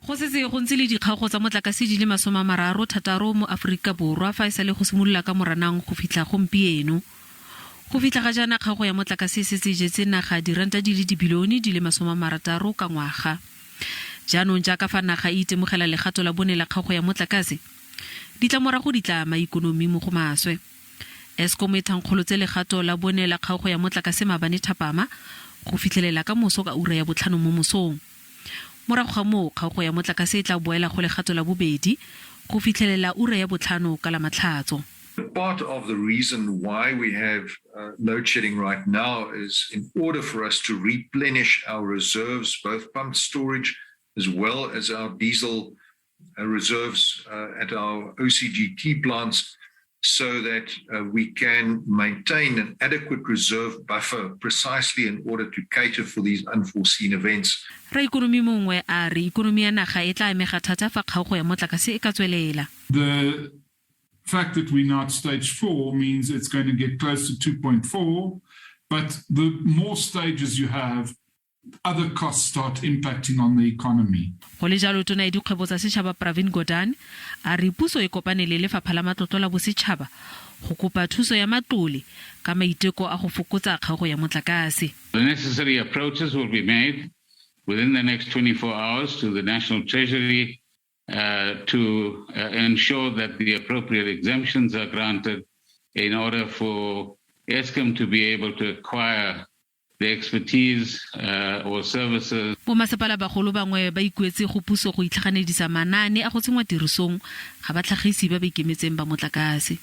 Go setse go ntse le dikgago tsa motlakase di le 36 mo Aforika Borwa fa e sale go simolola ka Moranang go fitlha gompieno. Go fitlha ga jaana kgago ya motlakase se se jetse naga diranta di le dibilione di le 60 ka ngwaga. Jaanong jaaka fa naga e itemogela legato la bone la kgago ya motlakase, ditlamorago di tla maikonomi mo go maswe. Eskom e thankgolotse legato la bone la kgago ya motlakase maabane thapama go fitlhelela ka moso ka ura ya 5 mo mosong. Morago ga moo kgago ya motlakase e tla boela go legato la bobedi go fitlhelela ura ya 5 ka la matlhatso. Part of the reason why we have load shedding right now is in order for us to replenish our reserves, both pumped storage as well as our diesel reserves at our OCGT plants, so that we can maintain an adequate reserve buffer precisely in order to cater for these unforeseen events. Ra ikonomi mongwe a re ikonomi ya naga e tla amega thata fa kgago ya motlakase e ka tswelela. The fact that we're now at stage 4 means it's going to get close to 2.4, but the more stages you have, other costs start impacting on the economy. Go le jalo tona e dikgwebo tsa setšhaba Pravin Gordhan a re puso e kopane le lefapha la matlotlo la bosetšhaba go kopa thuso ya matlole ka maiteko a go fokotsa kgago ya motlakase. The necessary approaches will be made within the next 24 hours to the National Treasury to ensure that the appropriate exemptions are granted in order for Eskom to be able to acquire the expertise or services. Bo masepala bagolo bangwe ba ikuetse go puso go itlhaganedisa manane a go tsengwa tirisong ga batlhagisi ba ba ikemetseng ba motlakase.